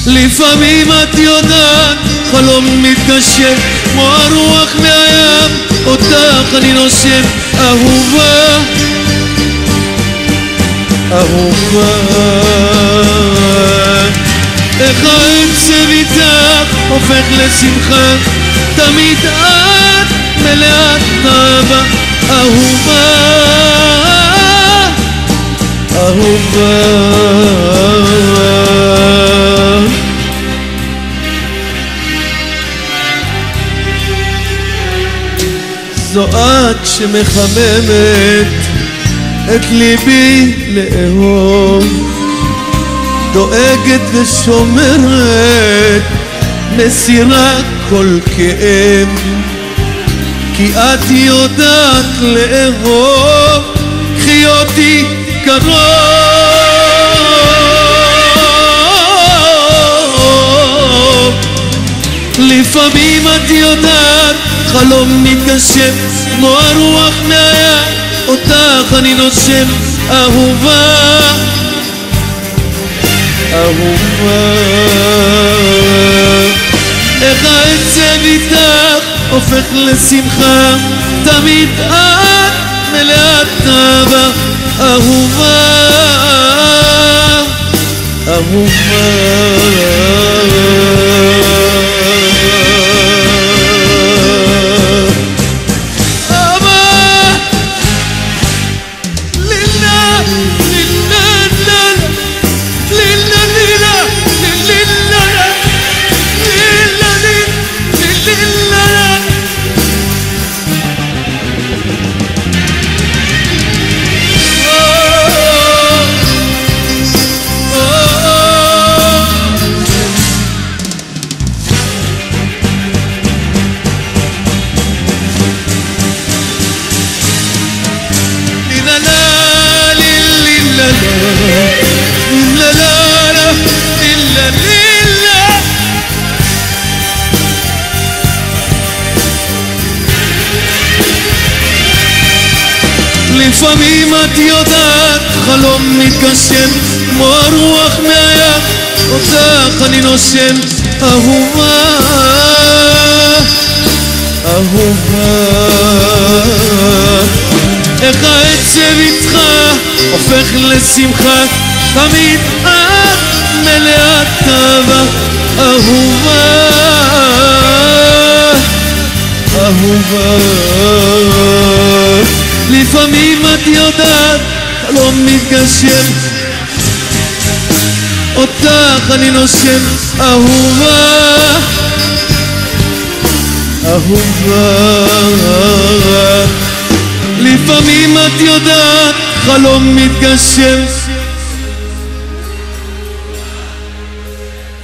לפעמים את יודעת, חלום מתגשם כמו הרוח מהים, אותך אני נושם, אהובה, אהובה. איך העצב איתך הופך לשמחה, תמיד את מלאת אהבה, אהובה, אהובה. זו את שמחממת את ליבי לאהוב, דואגת ושומרת, מסירה כל כאב, כי את יודעת לאהוב, קחי אותי קרוב. לפעמים את יודעת, חלום מתגשם כמו הרוח מהים, אותך אני נושם, אהובה, אהובה. איך העצב איתך הופך לשמחה, תמיד את מלאת אהבה, אהובה, אהובה. לפעמים את יודעת, חלום מתגשם כמו הרוח מהים, אותך אני נושם, אהובה, אהובה. איך העצב איתך הופך לשמחה, תמיד את מלאת אהבה, אהובה, אהובה. לפעמים את יודעת, חלום מתגשם, אותך אני נושם, אהובה, אהובה. לפעמים את יודעת, חלום מתגשם,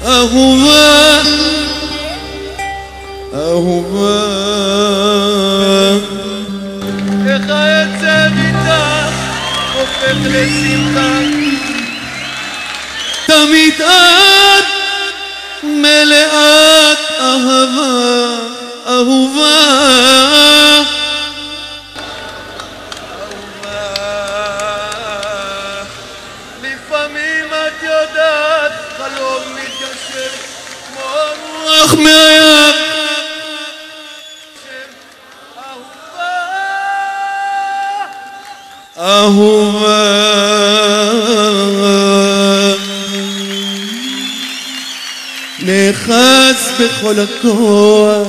אהובה, אהובה. איך העצב איתך הופך לשמחה, תמיד את מלאת אהבה, אהובה, אהובה. לפעמים את יודעת, חלום מתגשם כמו הרוח מהים, אהובה. נאחז בכל הכוח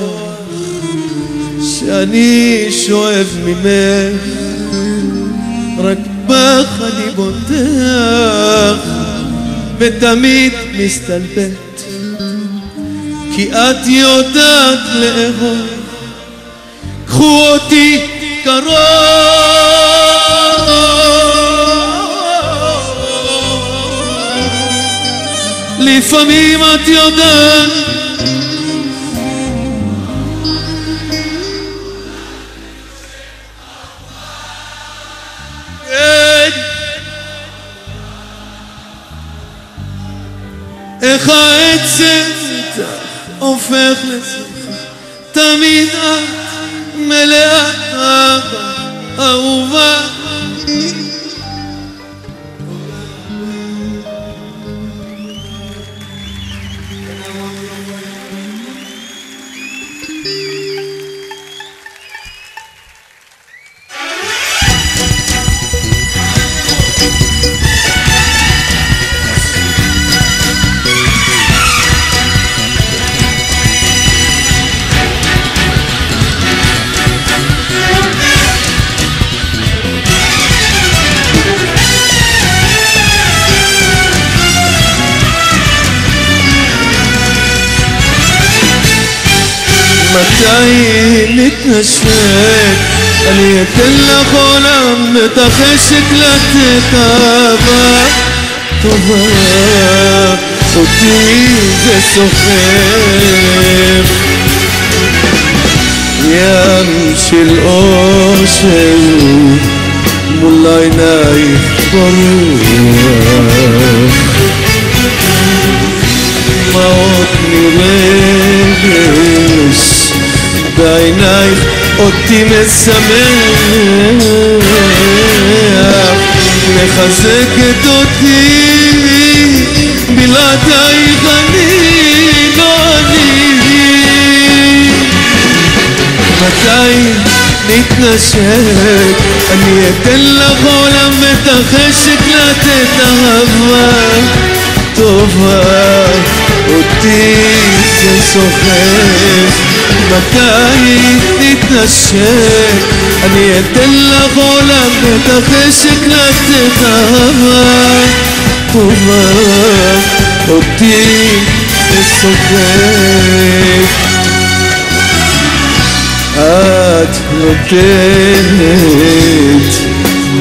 שאני שואב ממך, רק בך אני בוטח ותמיד מסתלבט, כי את יודעת לאהוב, קחו אותי קרוב. לפעמים את יודעת, איך העצב איתך הופך לשמחה, תמיד את מלאת אהבה, אהובה. מתי נתנשק? אני אתן לך עולם את החשק לתת אהבה טובה, אותי זה סוחף ים של אושר מול עינייך ברוח, דמעות מרגש בעינייך אותי משמח, מחזקת אותי בלעדייך אני לא אני. מתי נתנשק? אני אתן לך עולם את החשק לתת אהבה טובה, אותי זה סוחף. מתי נתנשק? אני אתן לך עולם את החשק לתת אהבה טובה, אותי זה סוחף. את נותנת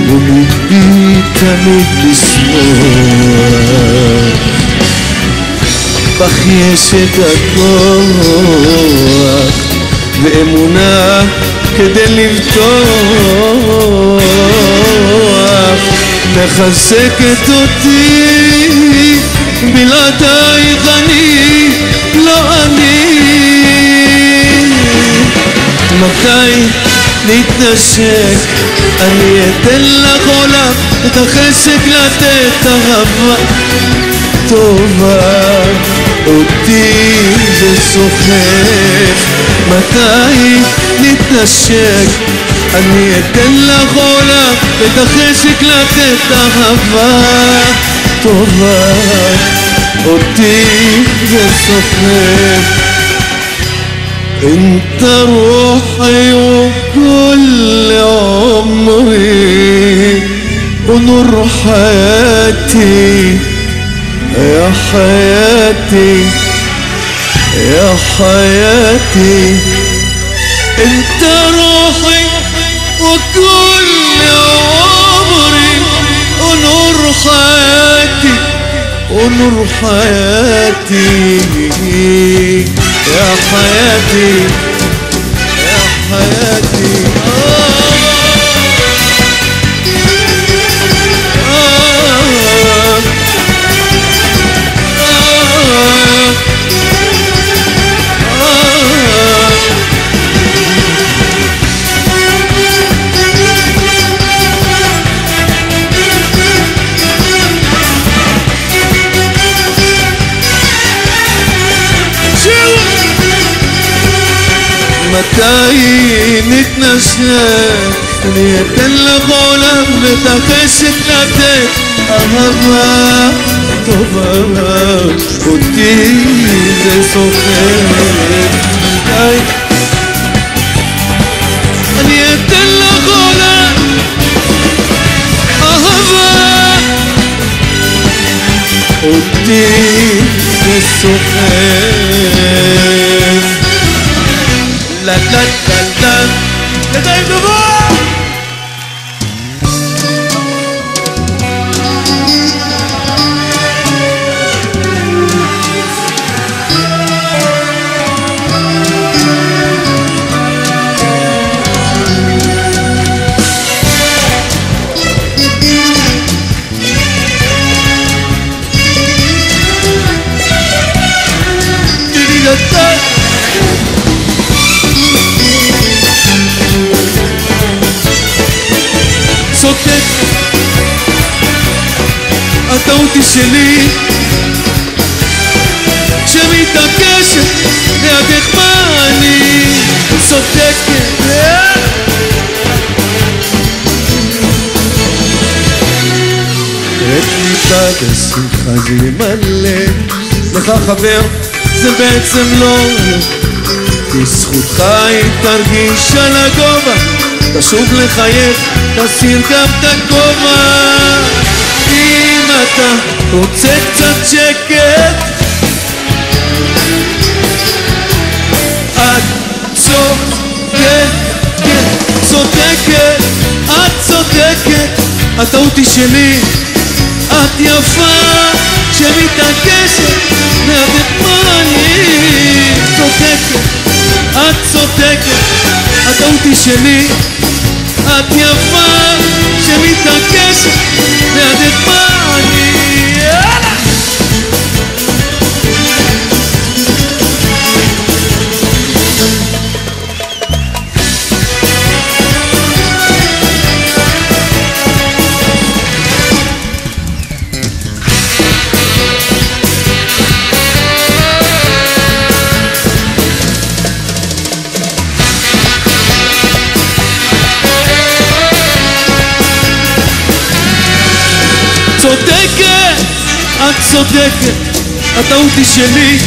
ומבי תמיד לשמוח, בך יש את הכוח ואמונה כדי לבטוח, מחזקת אותי בלעדייך אני לא אני. מתי נתנשק? אני אתן לך עולם את החשק לתת אהבה טובה, אותי זה סוחף. מתי נתנשק? אני אתן לך עולם את החשק לתת אהבה טובה, אותי זה סוחף. انت روحي وكل عمري ونور حياتي يا حياتي يا حياتي. انت روحي وكل عمري ونور حياتي ونور حياتي يا حياتي يا حياتي. מתי נתנשק? אני אתן לך עולם ואת החשק לתת אהבה טובה, אותי זה סוחף. מתי אני אתן לך עולם אהבה, אותי זה סוחף. La la la la, ידיים גבוה! צודק, הטעות היא שלי שמתעקשת לידך מה אני צודקת. את ליבת השמחה זה מלא לך חבר, זה בעצם לא בזכותך היא תרגיש על הגובה, תשוב לחייך, תסיר גם את הכובע. אם אתה רוצה קצת שקט, את הטעות שלי, את יפה שמתעקשת לידך מה אני צודקת, את צודקת, הטעות שלי, את יפה שמתעקשת לידך מה אני צודקת, את צודקת, הטעות היא שלי,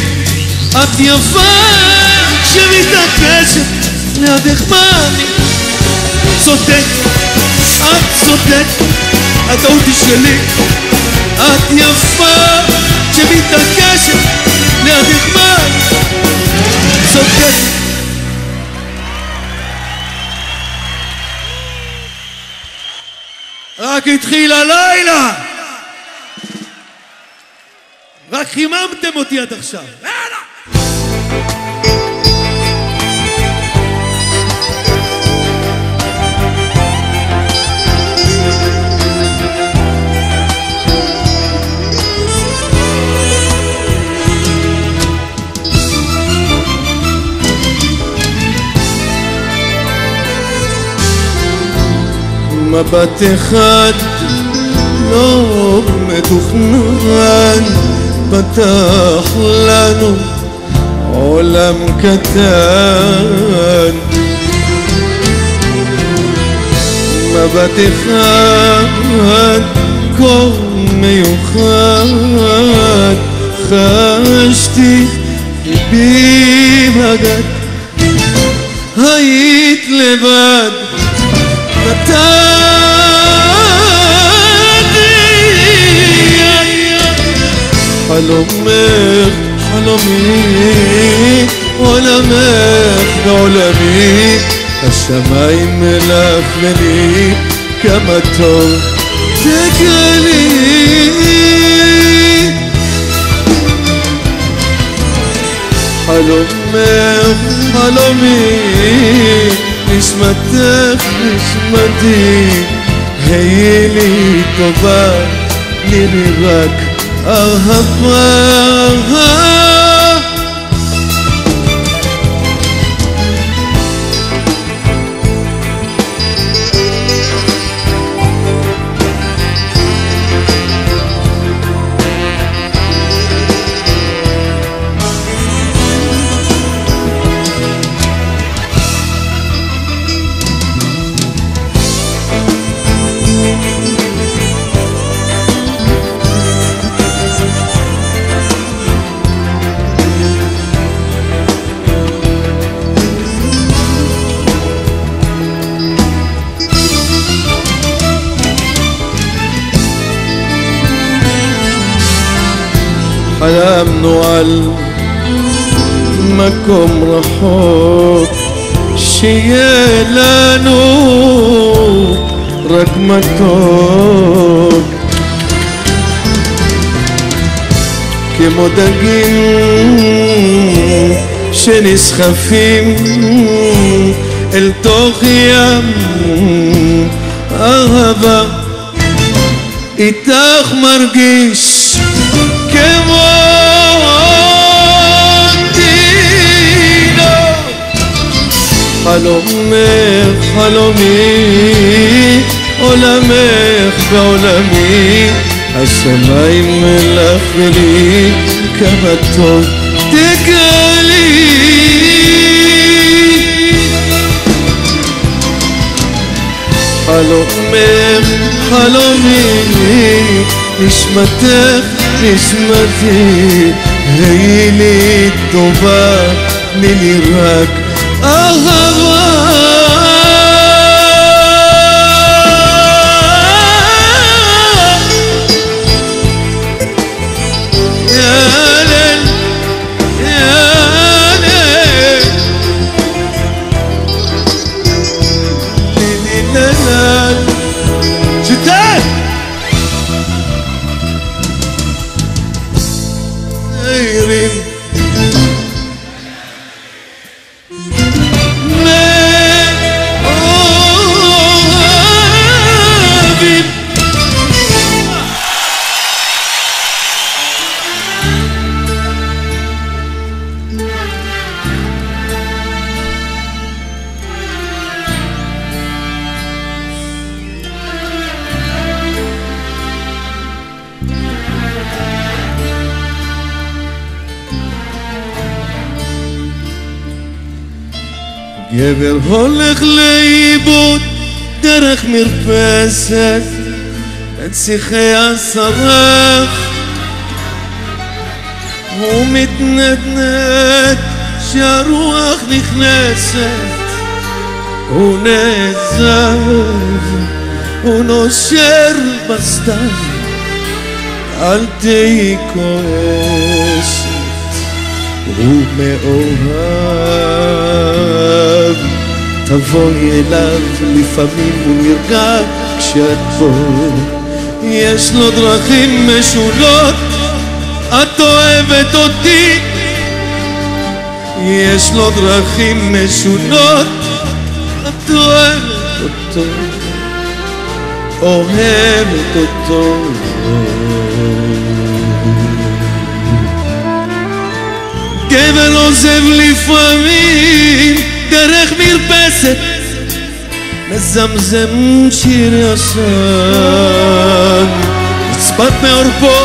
את יפה שמתעקשת לידך מה אני צודקת, את צודקת, הטעות היא שלי, את יפה שמתעקשת לידך מה אני צודקת. רק התחיל הלילה, רק חיממתם אותי עד עכשיו. מבט אחד לא מתוכנן פתח לנו עולם קטן, מבט אחד כה מיוחד חשתי בי בגד, היית לבד חלומך חלומי, עולמך בעולמי, השמיים מלכללים, כמה טוב תגלי. חלומך חלומי, נשמתך נשמתי, היי לי טובה, תני לי רק אהבה. חלמנו על מקום רחוק שיהיה לנו רק מתוק, כמו דגים שנסחפים אל תוך ים אהבה, איתך מרגיש כמו תינוק. חלומך חלומי, עולמך בעולמי, השמיים מלכללים, כמה טוב תגלי. חלומך חלומי, נשמתך נשמתי, היי לי טובה, תני לי רק אהבה. צעירים מאוהבים. גבר הולך לאיבוד דרך מרפסת בין שיחי השרך, הוא מתנדנד שהרוח נכנסת, הוא נעזב, הוא נושר בסתיו, אל תהי כועסת, הוא מאוהב. תבואי אליו, לפעמים הוא נרגע כשאת פה, יש לו דרכים משונות, את אוהבת אותי, יש לו דרכים משונות, את אוהבת אותו, אוהבת אותו. גבר עוזב לפעמים דרך מרפסת, מזמזם שיר ישן, נצפת מעורפו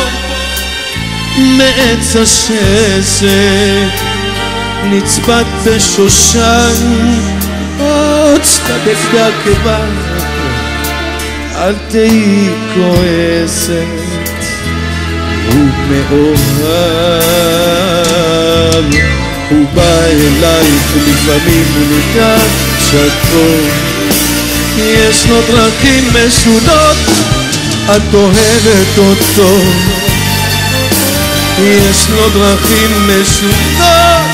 מעץ השסת, נצפת בשושן עוד צדק דקבה, אל תהי כועסת, הוא מאוהב, הוא בא אלייך ולפעמים הוא נרגע כשאת פה, יש לו דרכים משונות, את אוהבת אותו, יש לו דרכים משונות,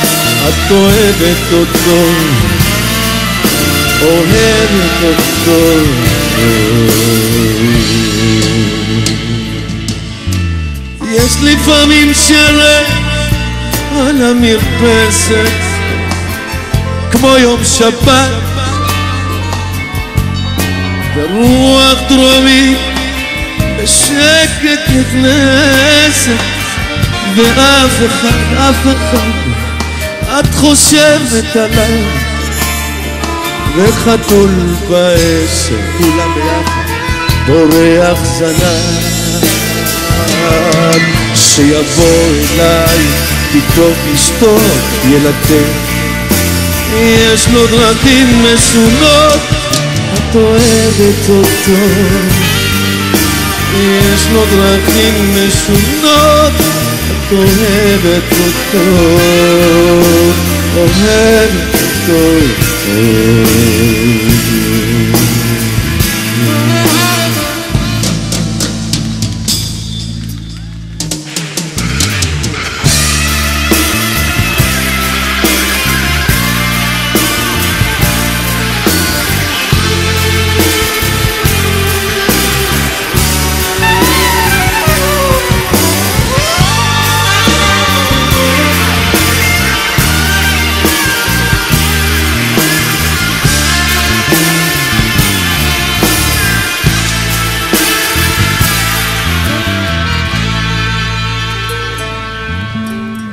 את אוהבת אותו, אוהבת אותו. יש לפעמים שרק על המרפסת כמו יום שבת, ורוח דרומית בשקט נכנסת, ואף אחד את חושבת עליו, וחתול בעשר כולם ביחד בורח זנב, שיבוא אליי פתאום לשתות ילדים, יש לו דרכים משונות, את אוהבת אותו, יש לו דרכים משונות, את אוהבת אותו, אוהבת אותו.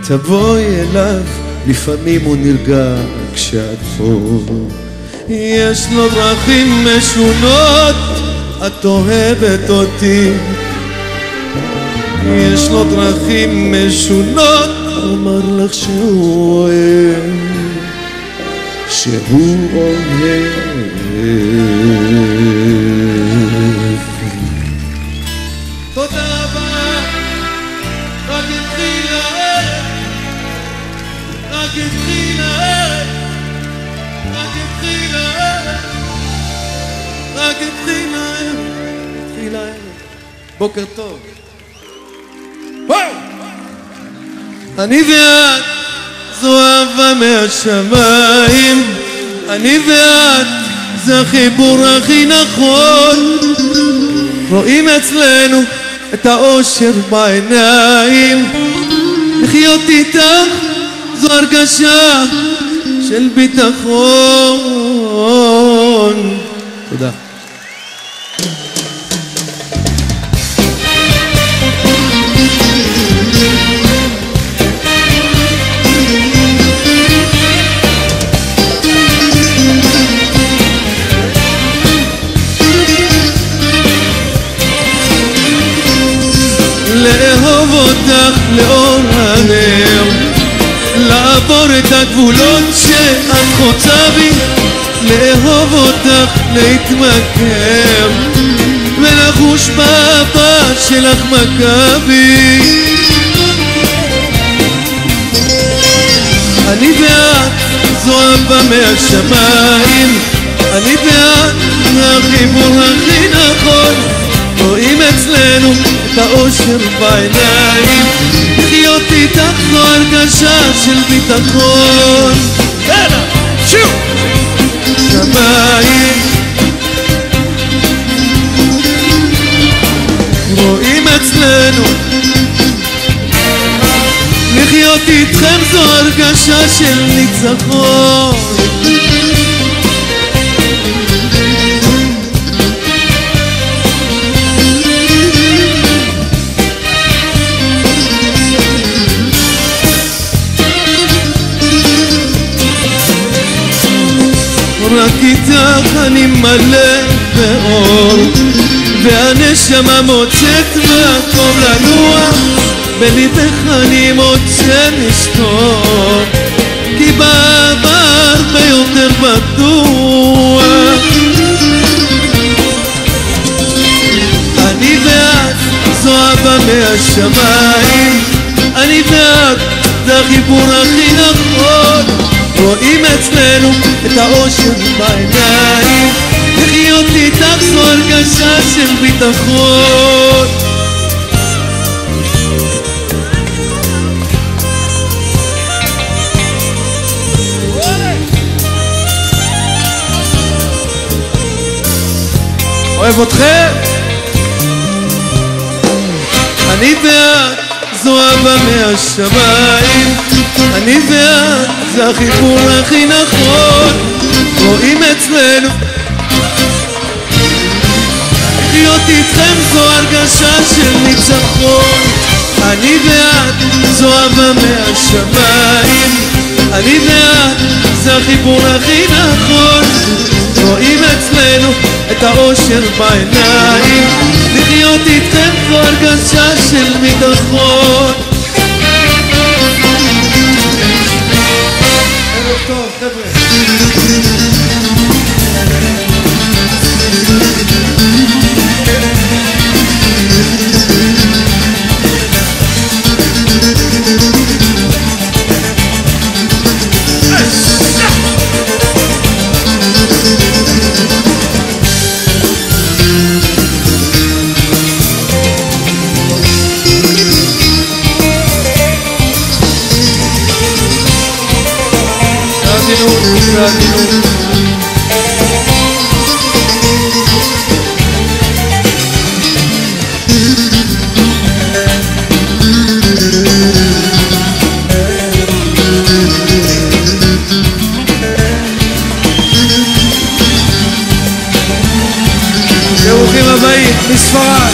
תבואי אליו, לפעמים הוא נרגע כשאת פה, יש לו דרכים משונות, את אוהבת אותי, יש לו דרכים משונות, אמר לך שהוא אוהב, שהוא אוהב. תודה רבה, רק התחיל הערב, רק התחיל הערב, רק התחיל הערב, רק התחיל הערב, התחיל הערב. בוקר טוב. אני ואת זו אהבה מהשמיים, אני ואת זה החיבור הכי נכון, רואים אצלנו את האושר בעיניים, לחיות איתך זו הרגשה של ביטחון. תודה. לאהוב אותך לאור הנר, לעבור את הגבולות שאת חוצה בי, לאהוב אותך להתמכר ולחוש באהבה שלך מכבי. אני ואת זו אהבה מהשמיים, אני ואת החיבור הכי נכון, רואים אצלנו את האושר בעיניים, לחיות איתך זו הרגשה של ביטחון. יאללה, שוב! שמיים רואים אצלנו, לחיות איתכם זו הרגשה של ניצחון. רק איתך אני מלא באור, והנשמה מוצאת מקום לנוח, בליבך אני מוצא מסתור, כי באהבה הרבה יותר בטוח. אני ואת זו אהבה מהשמיים, אני ואת זה החיבור הכי נכון, רואים אצלנו את האושר בעיניים, לחיות איתך זו הרגשה של ביטחון. אוהב אתכם. אני ואת זו אהבה מהשמיים, אני ואת זה החיבור הכי נכון, רואים אצלנו לחיות איתכם זו הרגשה של ניצחון. אני ואת זו אהבה מהשמיים, אני ואת זה החיבור הכי נכון, רואים אצלנו את האושר בעיניים, לחיות איתכם זו הרגשה של ביטחון. ערב טוב חבר'ה. ברוכים הבאים מספרד.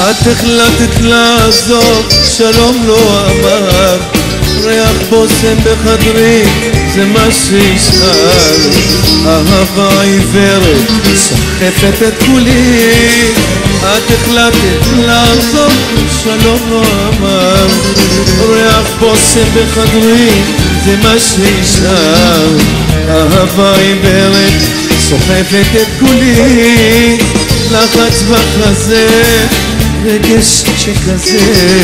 את החלטת לעזוב, שלום לא אמר, ריח בושם בחדרי זה מה שישאר, אהבה עיוורת סחפת את כולי. את החלטת לעזוב, שלום לא אמר, ריח בושם בחדרי זה מה שישאר, אהבה עיוורת סוחפת את כולי. לחץ בחזה, רגש שכזה,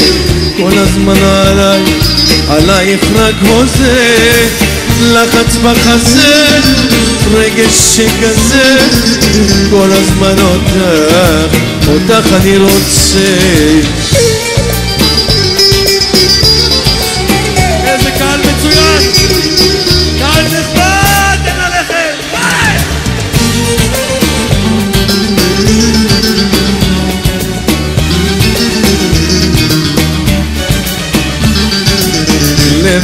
כל הזמן עליי, עלייך רק הוזה. לחץ בחזה, רגש שכזה, כל הזמן אותך אני רוצה. איזה קהל מצוין, קהל נכבד, אין עליכם.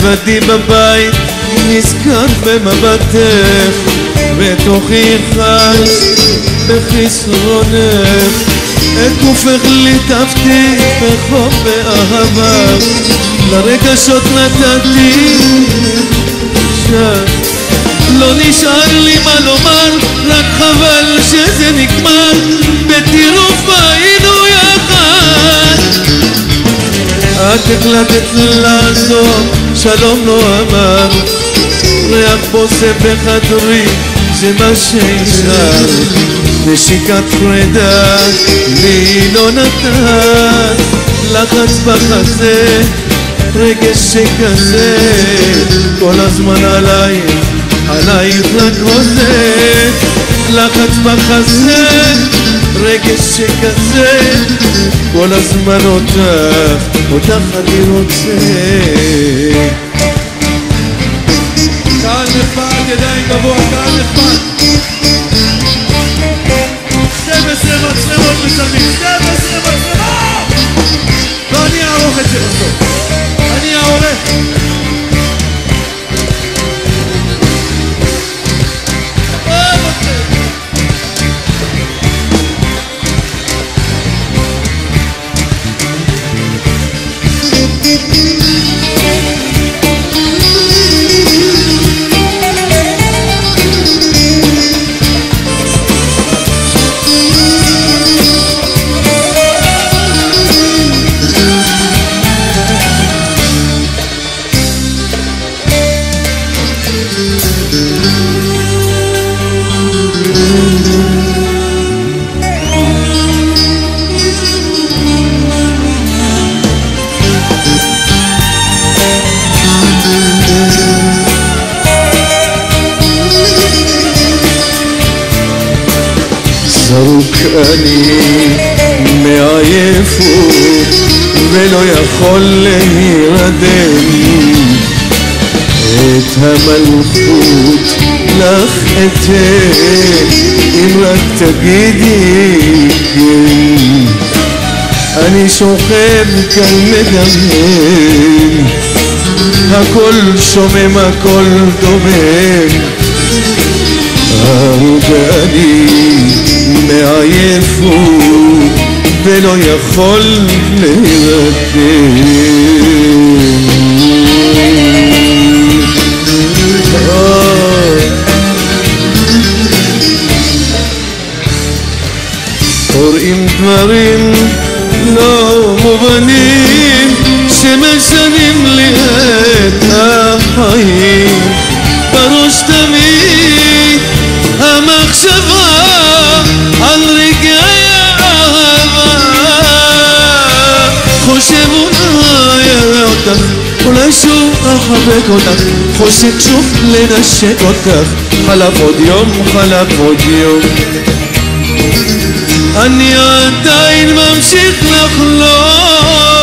לבדי בבית נזכר במבטך, בתוכי חש בחסרונך, את גופך ליטפתי בחום ואהבה, לרגשות נתתי שאת. לא נשאר לי מה לומר, רק חבל שזה נגמר, בטירוף היינו יחד. את הקלטת לעזוב, שלום לא אמר, ריח בושם בחדרי, זה מה שישאר. נשיקת פרידה לי לא נתן, לחץ בחזה, רגש שכזה, כל הזמן עלייך רק הוזה, לחץ בחזה, רגש שכזה, כל הזמן אותך אני רוצה. קהל נחמד, ידיים גבוה, קהל נחמד. 12 מצלמות מצלמים, 12 מצלמות! ואני אערוך את זה בסוף, אני העורך. זרוק אני מעייפות ולא יכול להירדם, את המלכות לך אתן אם רק תגידי כן. אני שוכב כאן מדמם, הכל שומם הכל דומם, ואני מעייפות ולא יכול להירדם. קוראים דברים לא מובנים שמשנים לי את החיים, בראש תמיד המחשבה על רגעי האהבה, חושב אולי אראה אותך, אולי שוב אחבק אותך, חושב שוב לנשק אותך, חלף עוד יום, חלף עוד יום, אני עדיין ממשיך לחלום.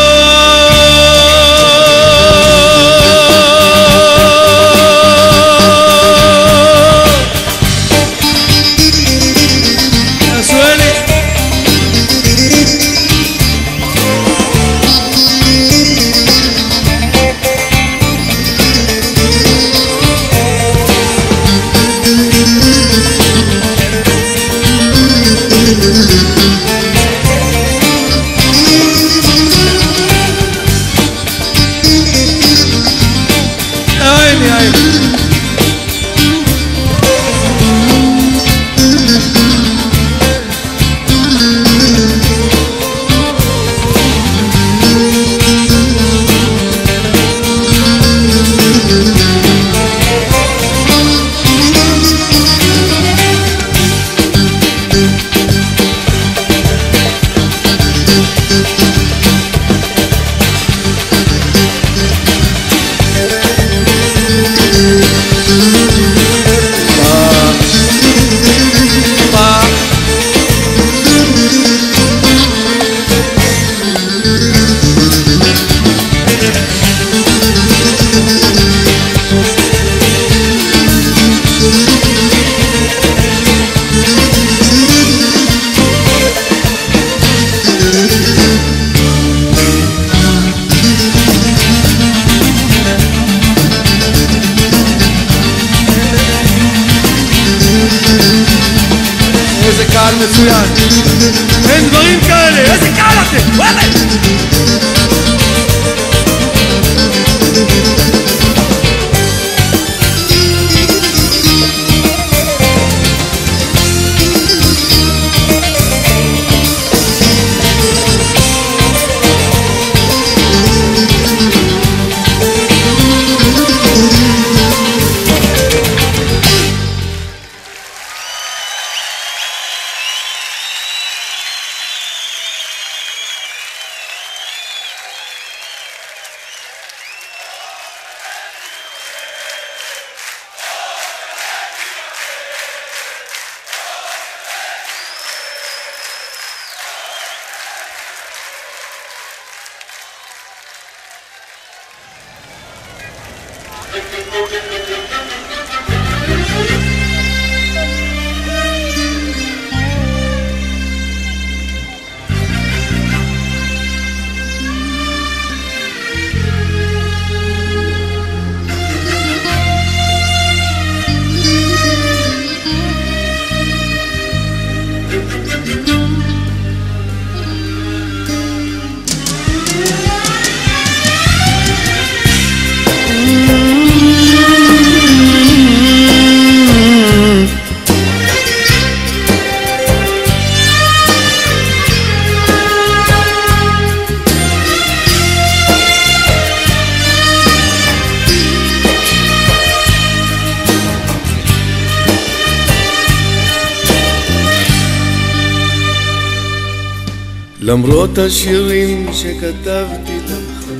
למרות השירים שכתבתי לך,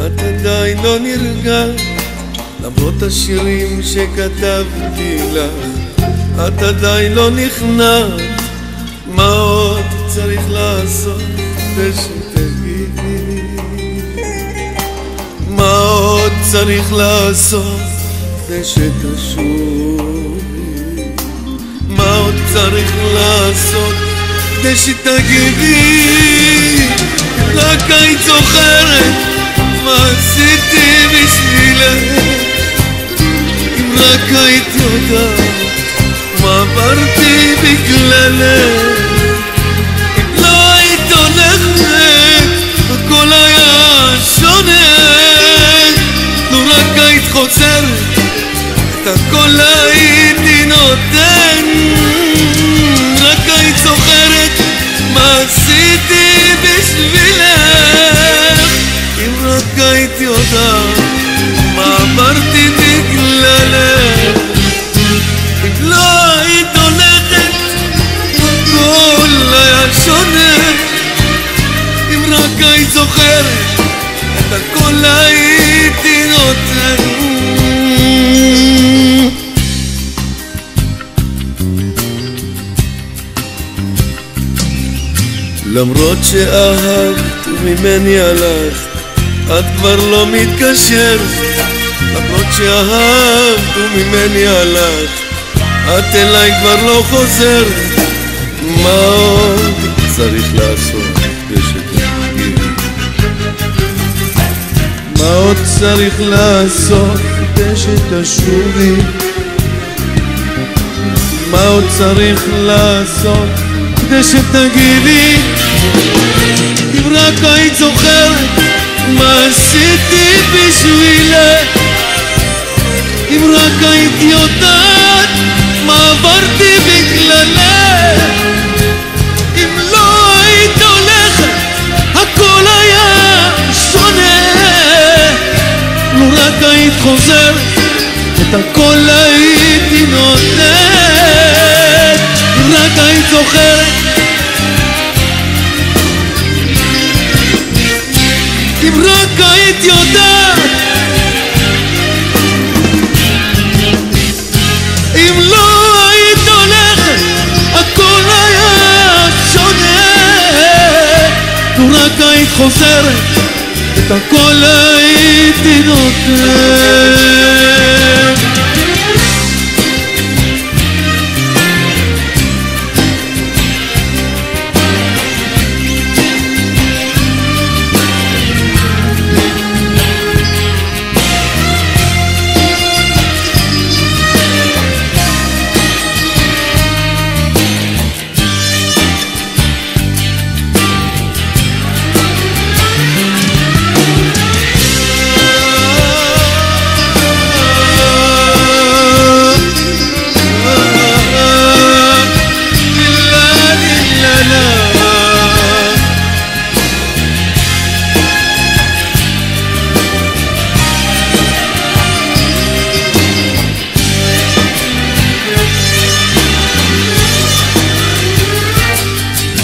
את עדיין לא נרגעת. למרות השירים שכתבתי לך, את עדיין לא נכנעת. מה עוד צריך לעשות ושתגידי? מה עוד צריך לעשות ושתשובי? מה עוד צריך לעשות כדי שתגידי? רק היית זוכרת מה עשיתי בשבילך, אם רק היית יודעת מה עברתי בגללך. אם לא היית הולכת הכל היה שונה, לו רק היית חוזרת את הכל הייתי נותן. רק היית זוכרת מה עשיתי בשבילך, אם רק היית יודעת מה עברתי בגללך. אם לא היית הולכת הכל היה שונה, אם רק היית זוכרת את הכל הייתי נותן. למרות שאהבת וממני הלכת, את כבר לא מתקשרת. למרות שאהבת וממני הלכת, את אליי כבר לא חוזרת. מה עוד צריך לעשות ושתגידי? מה עוד צריך לעשות ושתשובי? מה עוד צריך לעשות כדי שתגידי? אם רק היית זוכרת מה עשיתי בשבילך, אם רק היית יודעת מה עברתי בגללך. אם לא היית הולכת הכל היה שונה, לו רק היית חוזרת את הכל הייתי נותן. אם רק היית זוכרת, אם רק היית יודעת, אם לא היית הולכת הכל היה שונה, לו רק היית חוזרת את הכל הייתי נותן.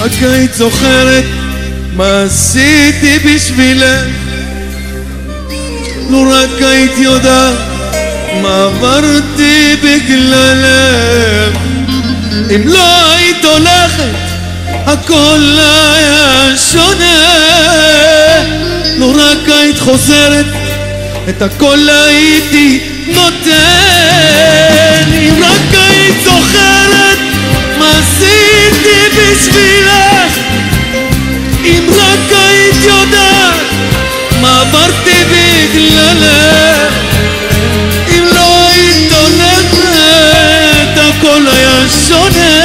רק היית זוכרת מה עשיתי בשבילך, לו רק היית יודעת מה עברתי בגללך. אם לא היית הולכת הכל היה שונה, לו רק היית חוזרת את הכל הייתי נותן. אם רק היית זוכרת מה עשיתי בשבילך, אם רק היית יודעת מה עברתי בגללך, אם לא היית הולכת הכל היה שונה.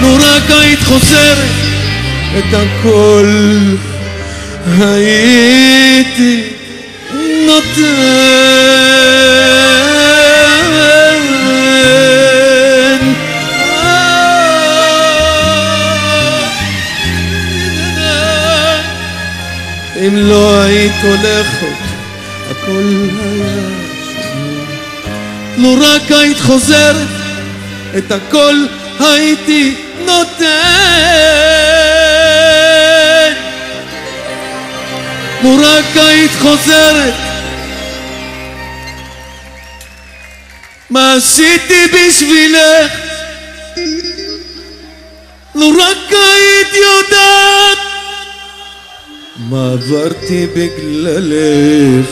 לו רק היית חוזרת את הכל הייתי נותן. אם לא היית הולכת הכל היה שונה. לו רק היית חוזרת את הכל הייתי נותן. לו רק היית חוזרת מה עשיתי בשבילך, לו רק היית יודעת מה עברתי בגללך.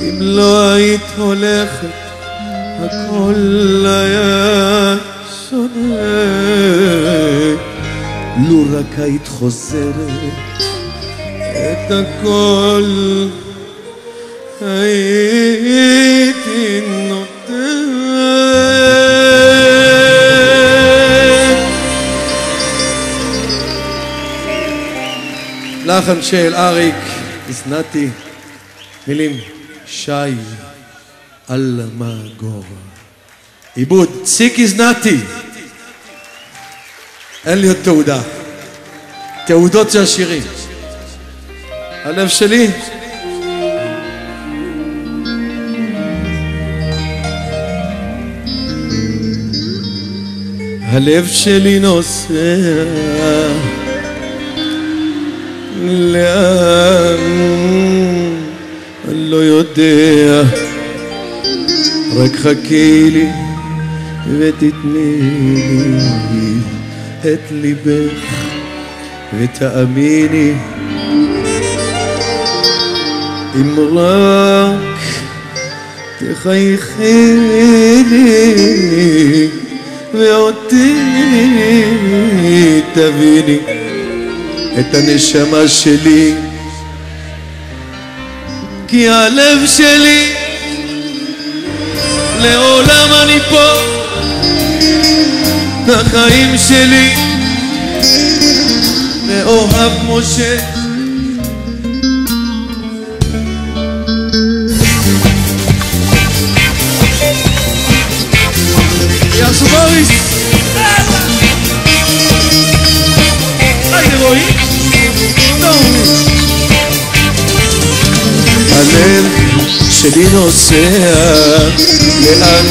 אם לא היית הולכת הכל היה שונה. לו רק היית חוזרת את הכל הייתי נותן. לחן של אריק איזנתי, מילים שי אלמגור, עיבוד ציק איזנתי. אין לי עוד תעודה, תעודות זה השירים. הלב שלי הלב שלי נוסע לאן אני לא יודע, רק חכי לי ותתני לי את ליבך ותאמיני. אם רק תחייכי לי ואותי תביני את הנשמה שלי, כי הלב שלי לעולם אני פה. החיים שלי מאוהב משה. יעשו בוריס היידה רואי הלב שלי נוסע לאן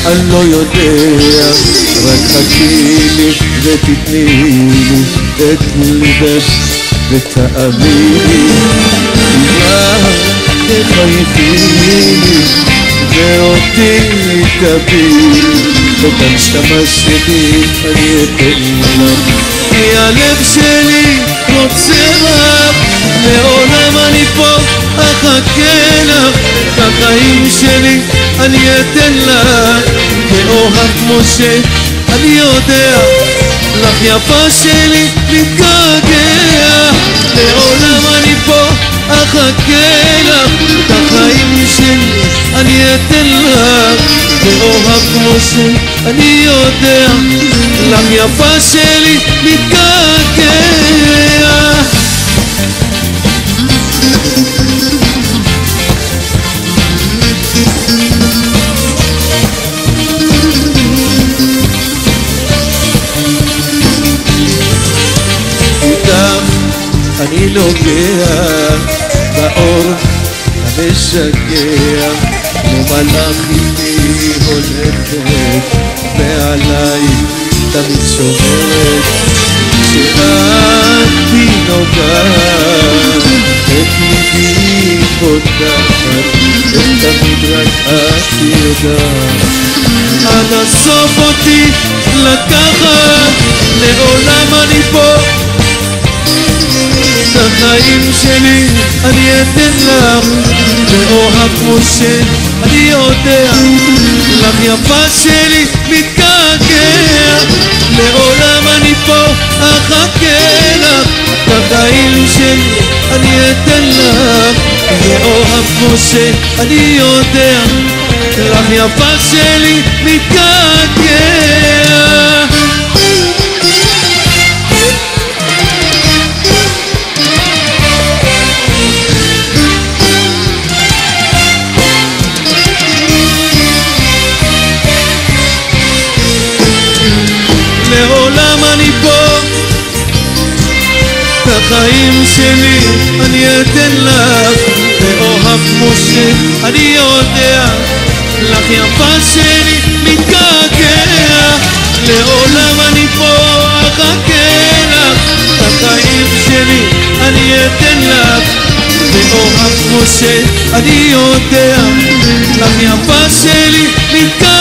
אני לא יודע, רק חכי לי ותתני לי את ליבך ותאמיני. רק תחייכי לי ואותי תביני את הנשמה שלי אני אתן לך, כי הלב שלי רוצה רק לעולם אני פה אחכה לך. את החיים שלי אני אתן לך מאוהב משה. אני יודע לך יפה שלי מתגעגע, לעולם אני פה אחכה לך. את החיים שלי אני אתן לך מאוהב משה. אני יודע לך יפה שלי מתגעגע. אני נוגע באור המשגע, כמו מלאך איתי הולכת ועליי תמיד שומרת. כשאתי נוגעת את ליבי פותחת, תמיד רק את יודעת עד הסוף אותי לקחת. לעולם אני פה את החיים שלי אני אתן לך, ואוהב כמו שאני יודע, לך יפה שלי מתגעגע, לעולם אני פה אחכה לך, את החיים שלי אני אתן לך, ואוהב כמו שאני יודע, לך יפה שלי מתגעגע. לעולם אני פה, את החיים שלי אני אתן לך, ואוהב כמו שאני יודע, לך יפה שלי מתגעגע, לעולם אני פה אחכה לך, את החיים שלי אני אתן לך, ואוהב כמו שאני יודע, לך יפה שלי מתגעגע.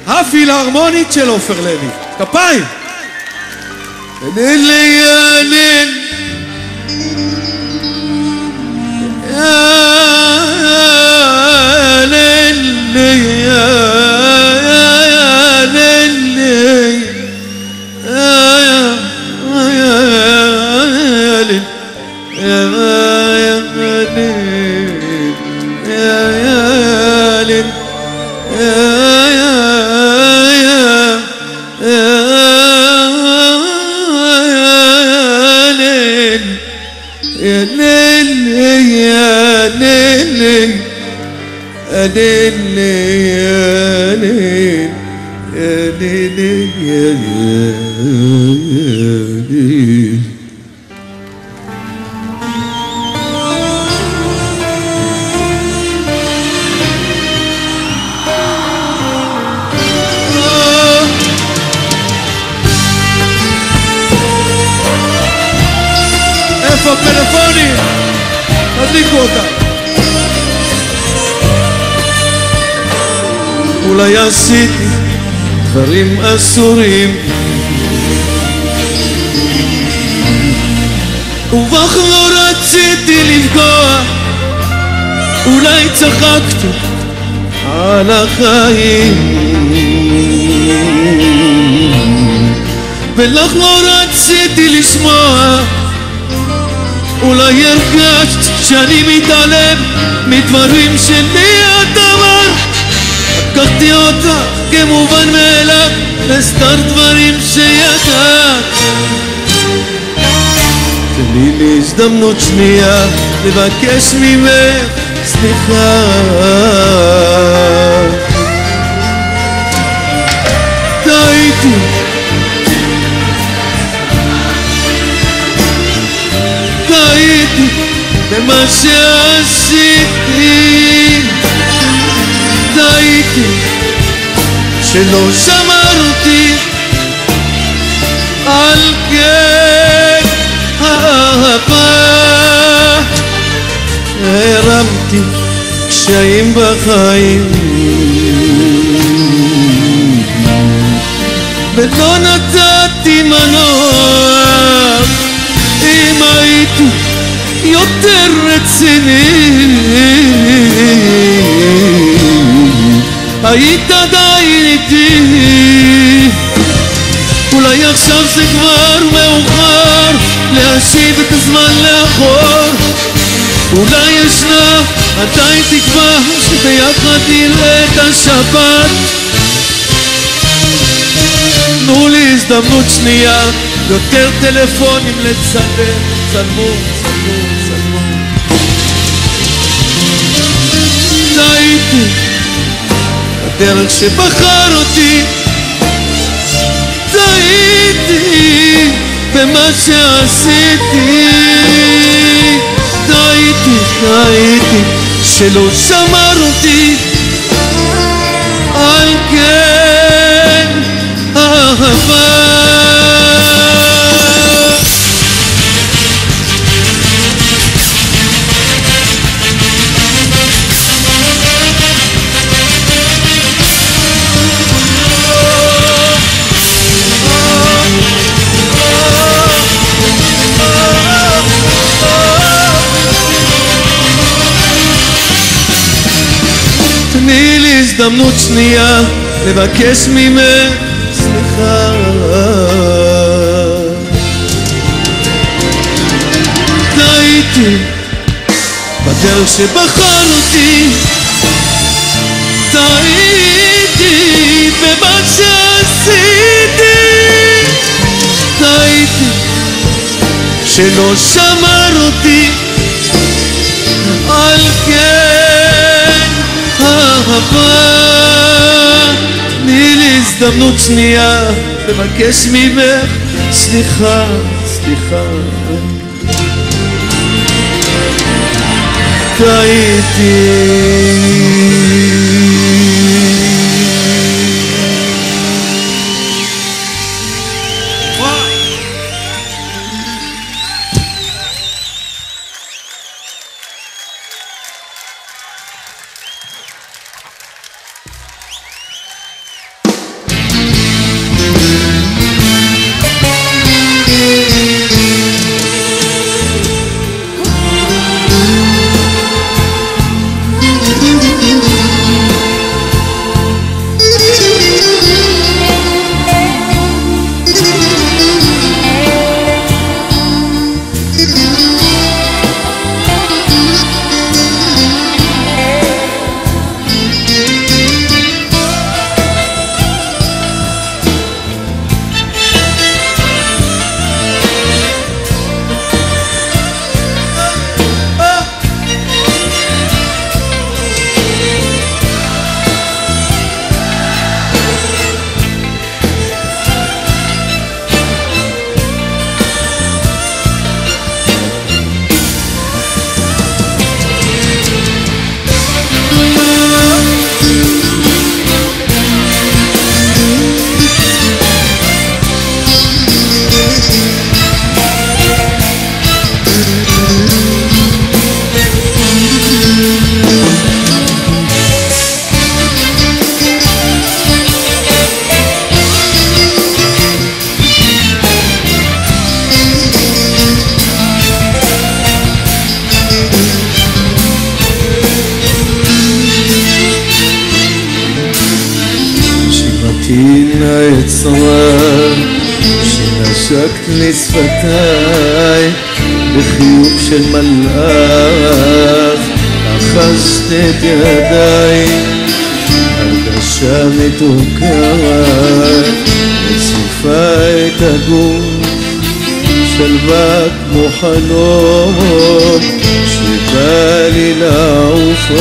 הפילהרמונית של עופר לוי, כפיים. איפה הפלאפונים? תדליקו אותם. אולי עשיתי דברים אסורים, ובך לא רציתי לפגוע, אולי צחקתי על החיים, ולך לא רציתי לשמוע, אולי הרגשת שאני מתעלם מדברים שלי את אמרת, לקחתי אותה כמובן מאליו לסתר דברים שידעת. תני לי הזדמנות שנייה לבקש ממך סליחה, טעיתי במה שעשיתי, טעיתי שלא שמרתי על כן האהבה, הרמתי קשיים בחיים ולא נתתי מנוח. אם הייתי יותר רציני היית עדיין איתי, אולי עכשיו זה כבר מאוחר להשיב את הזמן לאחור, אולי ישנה עדיין תקווה שביחד נראה את השבת. תנו לי הזדמנות שנייה, יותר טלפונים לצלם, צלמו, צלמו, צלמו. טעיתי הדרך שבחר אותי, טעיתי במה שעשיתי, טעיתי שלא שמר אותי על כן הזדמנות שנייה לבקש ממך סליחה. טעיתי בדרך שבחרתי, טעיתי במה שעשיתי, טעיתי שלא שמר אותי, על כן אהבה, תני לי הזדמנות שנייה לבקש ממך סליחה, סליחה. טעיתי. יצרה שנשקת לשפתיי בחיוך של מלאך, אחזת את ידיי, הרגשה מתוקה מציפה את הגוף, שלווה כמו חלום שבא לי לעוף,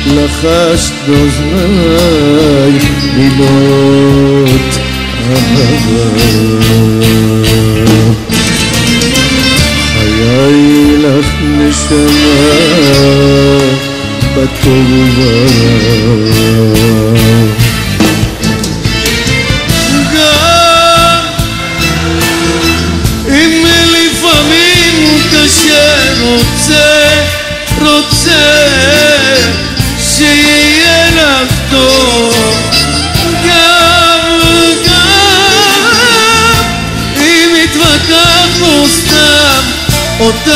לחשת באוזניי מילות אהבה, חיי לך נשמה בטובה, גם אם לפעמים קשה, רוצה שיהיה לך טוב, גם אם התווכחנו סתם, אותך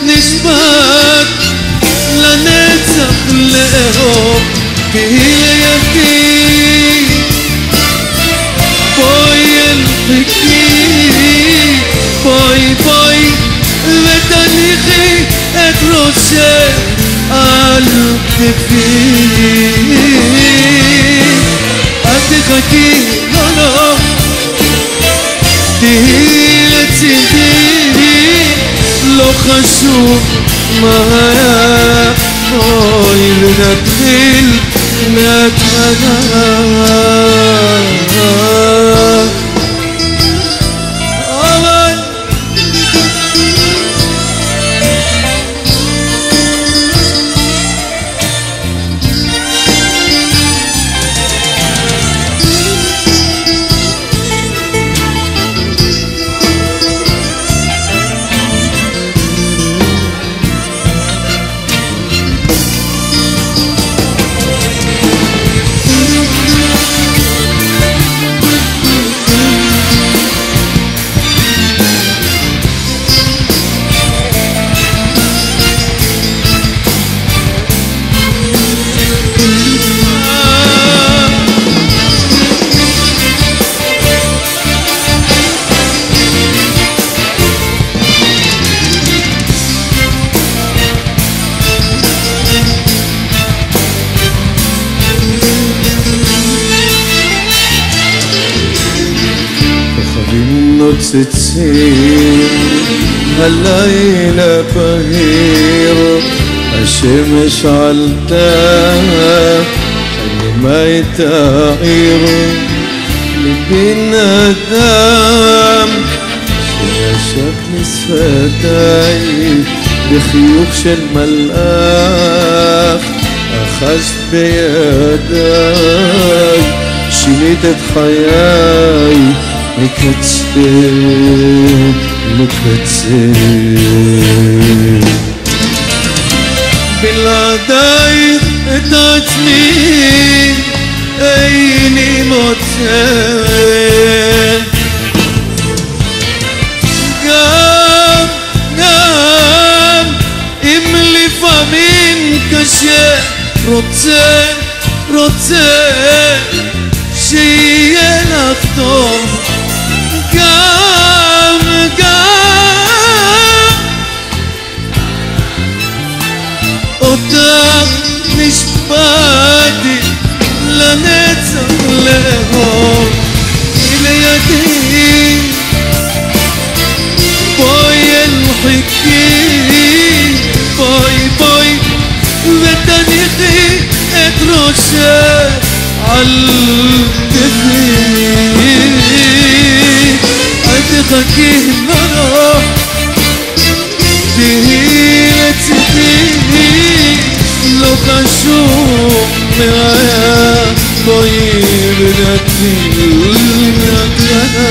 נשבעת לנצח לאהוב, תהי לידי, בואי אל חיקי, בואי ותניחי את ראשך על כתפי, אל תחכי, לא, תהי לצידי, לא חשוב מה היה, בואי ונתחיל מהתחלה. מתרוצצים, הלילה בהיר, השמש עלתה, הנמה את העיר, לבן אדם שישק לשפתיי, בחיוך של מלאך, אחזת בידיי, שינית את חיי מקצה לקצה. בלעדייך את עצמי איני מוצא, גם אם לפעמים קשה, רוצה שיהיה לך טוב, גם אותך נשבעתי לנצח לאהוב, לידי בואי אל חיקי, בואי ותניחי את ראשך על כתפי, אל תחכי, לא תהי לצידי, לא חשוב מראה, בואי ונתחיל מהקטנה.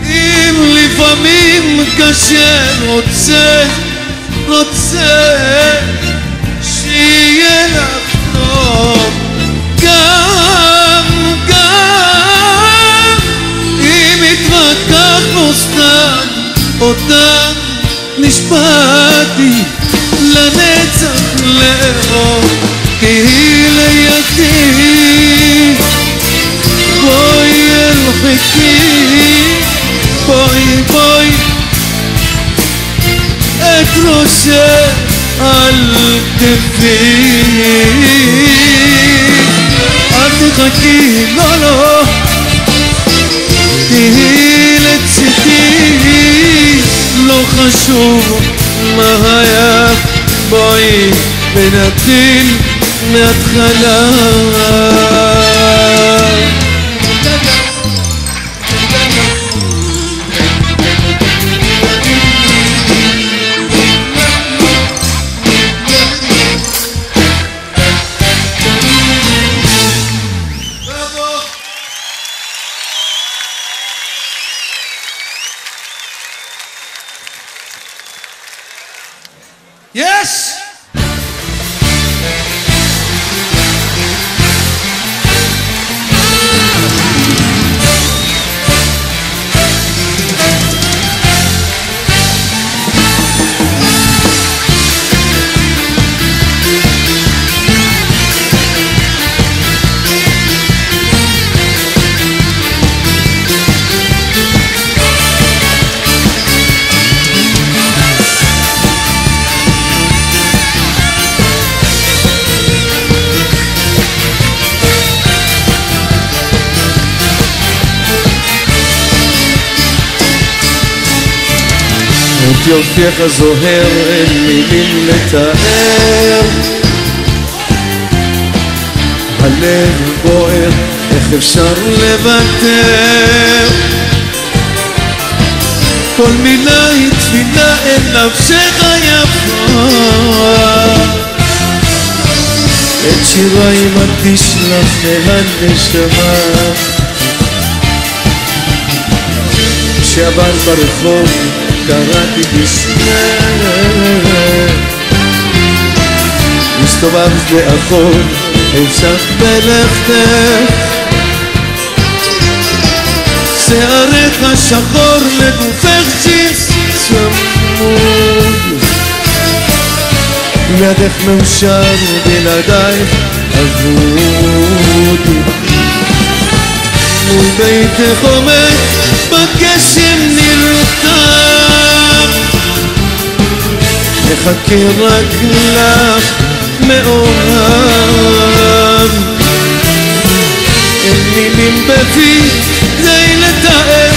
אם לפעמים קשה, רוצה שיהיה לך טוב, גם אם התווכחנו סתם, אותך נשבעתי לנצח לאהוב, תהי לידי, בואי אל חיקי, בואי את ראשך על כתפי, אל תחכי, לא תהי לצידי, לא חשוב מה היה, בואי ונתחיל מההתחלה. Yes! את יופייך הזוהר אין מילים לתאר, הלב בוער, איך אפשר לוותר? כל מילה היא תפילה אל נפשך יפה, את שיריי מקדיש לך מהנשמה. כשעבר ברחוב קראתי בשמך, הסתובבת לאחור, המשכת בלכתך, שערך שחור לגופך צמוד, ידך מאושר ובלעדייך אבוד. מול ביתך עומד בגשם נרטב, מחכה רק לך מאוהב. אין מילים בפי כדי לתאר,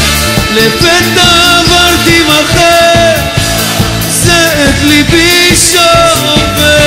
לפתע עברתי מחר, זה את ליבי שובר.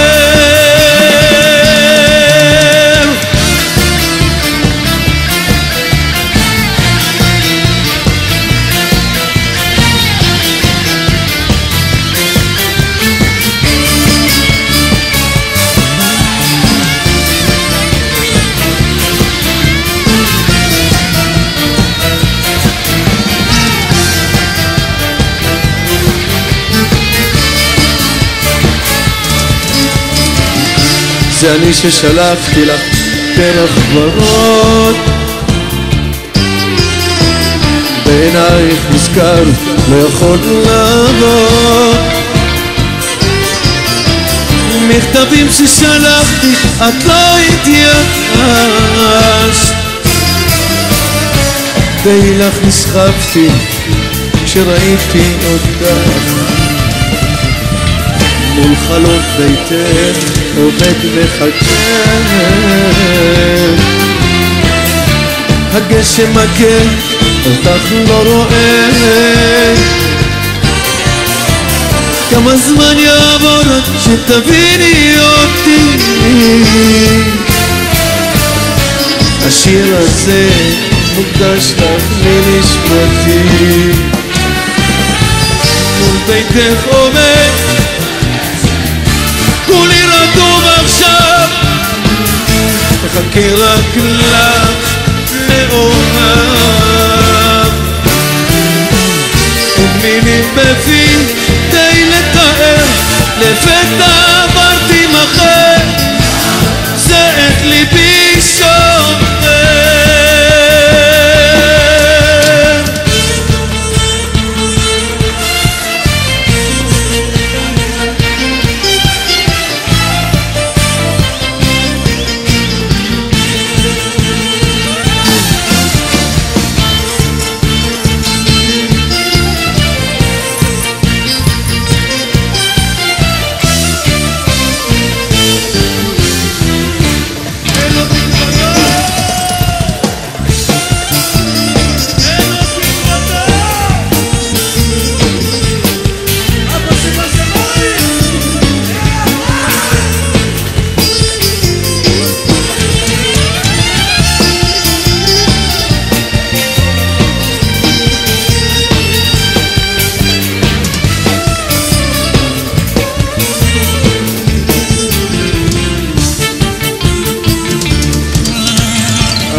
זה אני ששלחתי לך פרח ורוד, בעינייך נזכר לא יכול לעבוד. מכתבים ששלחתי את לא התייחסת, די לך נסחפתי כשראיתי אותך. מול חלון ביתך עובד וחכה, הגשם מכה אותך לא רואה. כמה זמן יעבור עד שתביני אותי, השיר הזה מוקדש לך מנשמתי. מול ביתך עומד כולי רדום עכשיו, מחכה רק לך מאוהב. אין מילים בפי די לתאר, לפתע עברתי מחר, זה את ליבי שובר.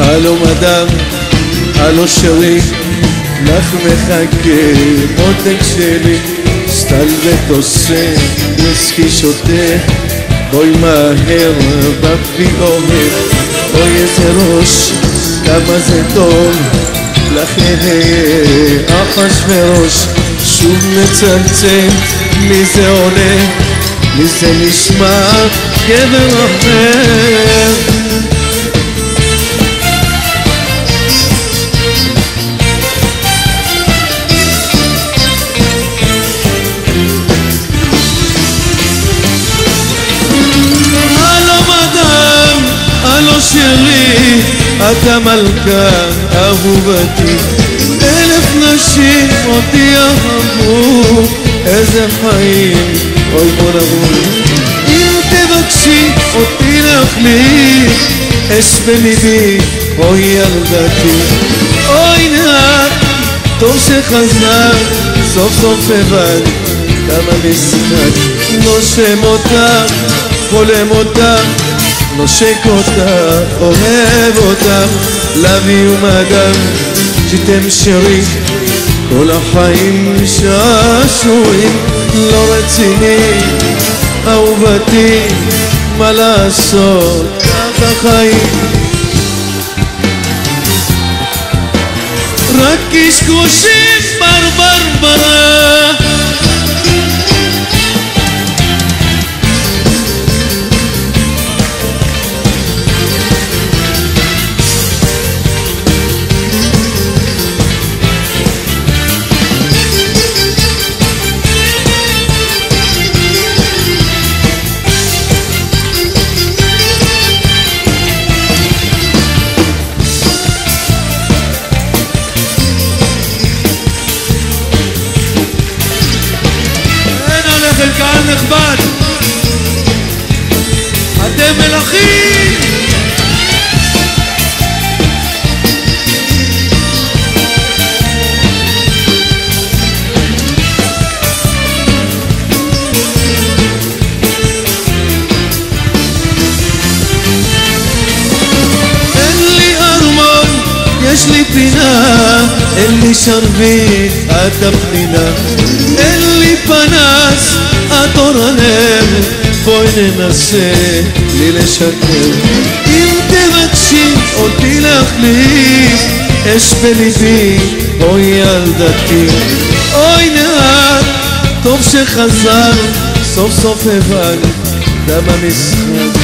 הלו מדם, הלו שרי, לך מחכה מותק שלי, סטלבט עושה, וויסקי שותה, בואי מהר בפי אוהב. אוי איזה ראש, כמה זה טוב, לכן אחשוורוש שוב מצלצל, מי זה עולה, מי זה נשמע גבר אחר. שלי, את המלכה אהובתי, 1000 נשים אותי אהבו, איזה חיים, אוי מורמור. אם תבקשי אותי להחליט, אש בליבי אוי ילדתי, אוי נער, טוב שחזר, סוף סוף הבנת כמה משחק. נושם אותך, חולם אותך, נושק אותך, אוהב אותך, love you madam, שתמשרי כל החיים שעשועים. לא רציני, אהובתי, מה לעשות, ככה חיים. רק קשקושים ברברברה, קהל נכבד, אתם מלכים. אין לי ארמון, יש לי פינה, אין לי שרביט, את הפנינה. אין לי פנס, את אור הלב, בואי ננסה לי לשקר. אם תבקשי אותי להחליף אש בליבי, אוי ילדתי, אוי נער, טוב שחזר, סוף סוף הבן דם המשחק.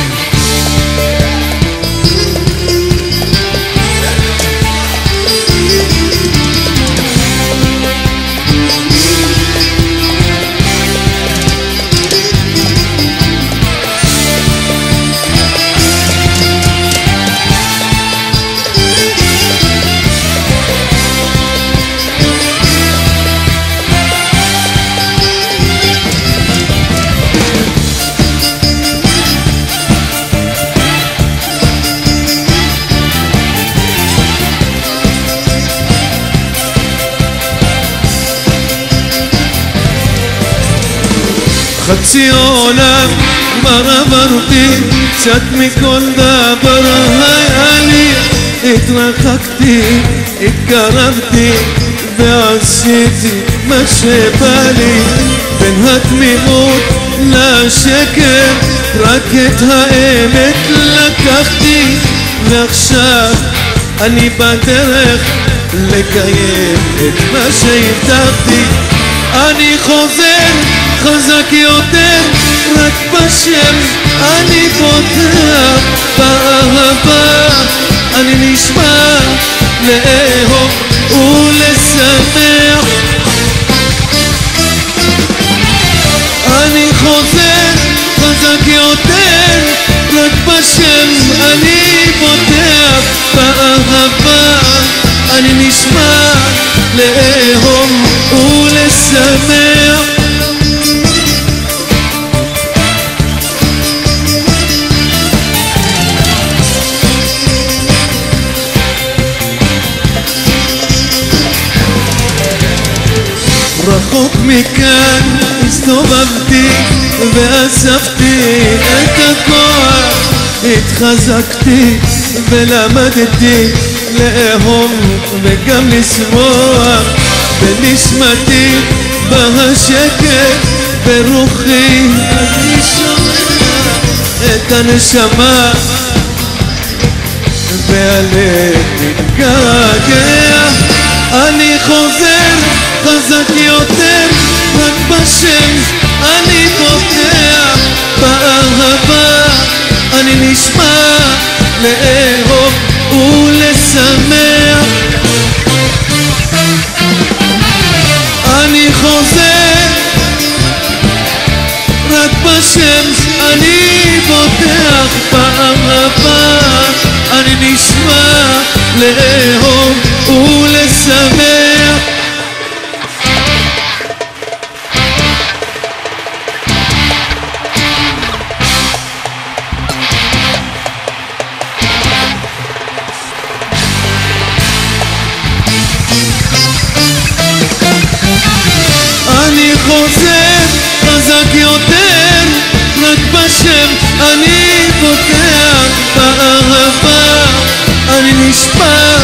חצי עולם כבר עברתי, קצת מכל דבר היה לי. התרחקתי, התקרבתי ועשיתי מה שבא לי. בין התמימות לשקר רק את האמת לקחתי, ועכשיו אני בדרך לקיים את מה שהבטחתי. אני חוזר חזק יותר, רק בשם אני פותח באהבה. אני נשמע לאהוב ולשמח. אני חוזר חזק יותר, רק בשם אני פותח באהבה. אני נשמע לאהוב ולשמח. רחוק מכאן הסתובבתי ואספתי את הכוח, התחזקתי ולמדתי לאהוב וגם לשמוח. בנשמתי בהשקט, ברוחי אני שומע את הנשמה, והלב מתגעגע. אני חוזר חזק יותר, רק בשם אני פותח באהבה. אני נשמע לאהוב ולשמח. אני חוזר רק בשם אני פותח באהבה. אני נשמע לאהוב ולשמח. אני פותח באהבה, אני נשבע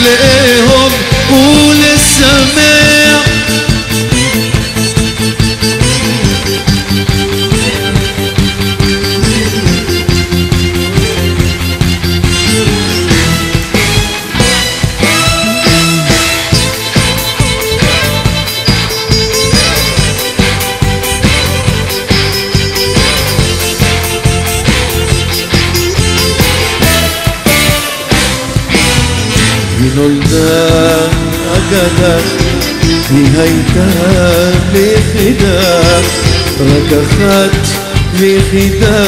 לאהוב ולשמח. היא נולדה אגדה, היא הייתה ליחידה, רק אחת ויחידה,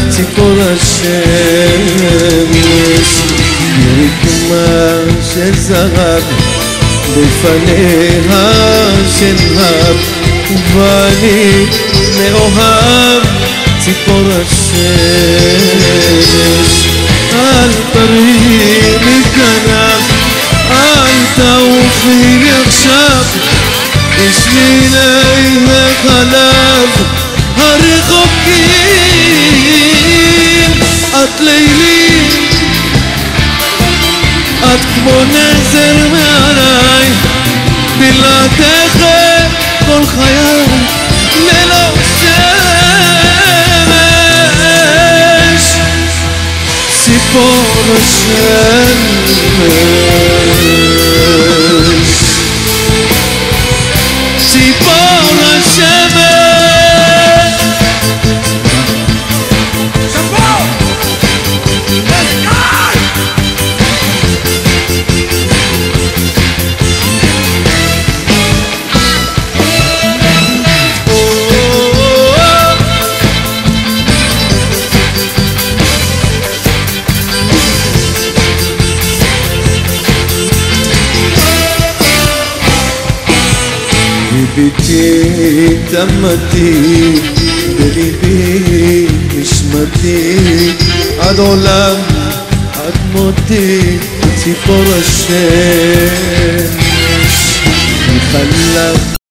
ציפור השמש. היא רקמה של זהב, בפניה שנהב, ואני מאוהב ציפור השמש. אל תרימי כנף, אל תעופי לי עכשיו, בשבילי החלב הרחוקים. את לילי, את כמו נזר מעליי, בלעדיך כל חיי ללא שמש. ציפור השמש, ציפור השמש. ליבי דמתי, בליבי נשמתי, עד עולם, עד מותי, ציפור השמש.